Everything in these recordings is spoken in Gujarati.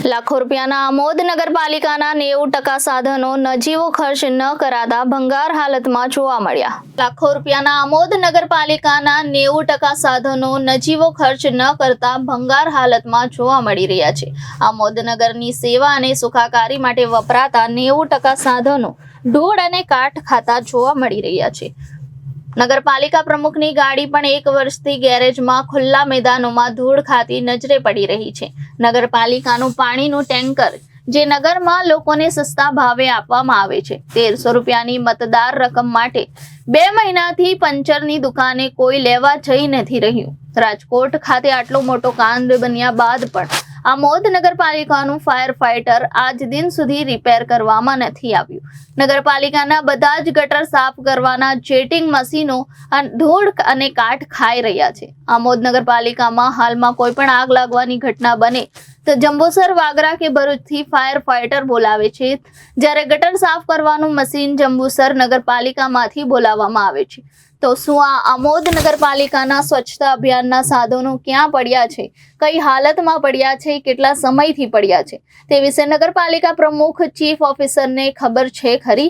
લાખો રૂપિયાના આમોદ નગરપાલિકાના 90% સાધનો નજીવો ખર્ચ ન કરાતા ભંગાર હાલતમાં જોવા મળ્યા। લાખો રૂપિયાના આમોદ નગરપાલિકાના 90% સાધનો નજીવો ખર્ચ ન કરતા ભંગાર હાલતમાં જોવા મળી રહ્યા છે। આમોદ નગરની સેવા અને સુખાકારી માટે વપરાતા 90% સાધનો ધૂળ અને કાટ ખાતા જોવા મળી રહ્યા છે। નગરપાલિકા પ્રમુખની ગાડી પણ 1 વર્ષથી ગેરેજમાં ખુલ્લા મેદાનોમાં ધૂળ ખાતી નજરે પડી રહી છે। નગરપાલિકાનું પાણીનું ટેન્કર જે નગરમાં લોકોને સસ્તા ભાવે આપવામાં આવે છે, 1300 રૂપિયાની મતદાર રકમ માટે 2 મહિનાથી પંચરની દુકાને કોઈ લેવા જઈ નથી રહ્યું। રાજકોટ ખાતે આટલો મોટો કાંડ બન્યા બાદ પણ આમોદ નગરપાલિકાનું ફાયર ફાઇટર આજ દિન સુધી રિપેર કરવામાં નથી આવ્યું। નગરપાલિકાના બધા જ ગટર સાફ કરવાના જેટિંગ મશીનો ધૂળ અને કાટ ખાઈ રહ્યા છે। આમોદ નગરપાલિકામાં હાલમાં કોઈ પણ આગ લાગવાની ઘટના બને તો જંબુસર, વાગરા કે ભરૂચથી ફાયર ફાઇટર બોલાવે છે, જ્યારે ગટર સાફ કરવાનું મશીન જંબુસર નગરપાલિકામાંથી બોલાવવામાં આવે છે। તો શું આ આમોદ નગરપાલિકાના સ્વચ્છતા અભિયાનના સાધનો ક્યાં પડ્યા છે, કઈ હાલતમાં પડ્યા છે, કેટલા સમયથી પડ્યા છે, તે વિશે નગરપાલિકા प्रमुख चीफ ऑफिसर ने खबर छे खरी?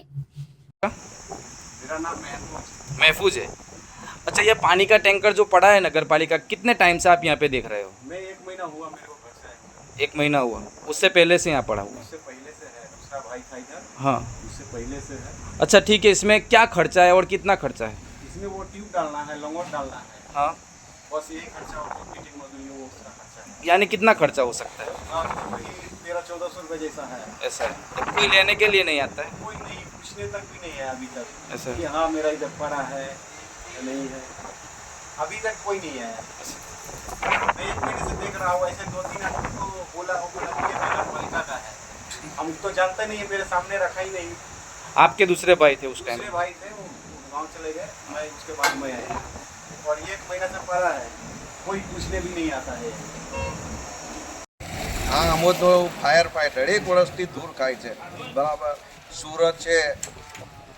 मेरा नाम महफूज है। अच्छा, ये पानी का टैंकर जो पड़ा है नगर पालिका, कितने टाइम से आप यहाँ पे देख रहे हो? मैं 1 महीना हुआ मेरे को घर से। 1 महीना हुआ, उससे पहले से यहाँ पड़ा हुआ? उससे पहले से है, दूसरा भाई था इधर। हाँ, उससे पहले से है। अच्छा ठीक है, इसमें क्या खर्चा है और कितना खर्चा है? इसमें वो ट्यूब डालना है, लंगोट डालना है। हाँ, बस यही खर्चा होता है, फिटिंग मजदूरी वो उसका खर्चा है। यानी कितना खर्चा हो सकता है? हाँ, तो वही 1300-1400 रुपये जैसा है। ऐसा है, तो कोई लेने के लिए नहीं आता है? कोई नहीं, पूछने तक भी नहीं है अभी तक ऐसा है। कि हाँ मेरा इधर पड़ा है या नहीं है, अभी तक कोई नहीं है। मैं 1 महीने से देख रहा हूँ, ऐसे 2-3 आदमी को बोला होगा कि ये नगर पालिका का है। हम तो जानते नहीं है, मेरे सामने रखा ही नहीं। आपके दूसरे भाई थे उस टाइम? दूसरे भाई थे, वो गाँव चले गए, मैं उसके बाद में आया और 1 महीना से पड़ा है, कोई पूछने भी नहीं आता है। हाँ, आमोदनो फायर फाइटर 1 વર્ષથી દૂર ખાય છે, બરાબર। સુરત છે,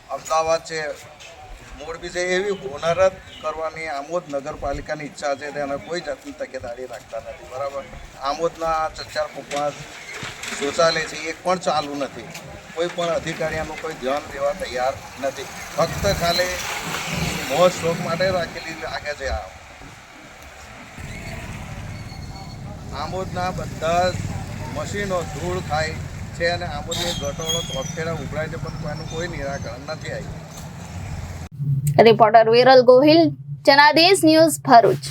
અમદાવાદ છે, મોરબી છે, એવી હોનારત કરવાની આમોદ નગરપાલિકાની ઈચ્છા છે, તેને કોઈ જાતની તકેદારી રાખતા નથી, બરાબર। આમોદના 4-5 શૌચાલય છે, એક પણ ચાલુ નથી, કોઈ પણ અધિકારીઓનું કોઈ ધ્યાન દેવા તૈયાર નથી, ફક્ત ખાલી મોજ શોખ માટે રાખેલી લાગે છે। આમોદના બધા મશીનો ધૂળ ખાય છે અને આમોદની ગટોળો તોફેડા ઉભરાય છે, પણ કોઈનું કોઈ નિરાકરણ નથી આવ્યું। रिपोर्टर विरल गोहिल, जनादेश न्यूज, भरूच।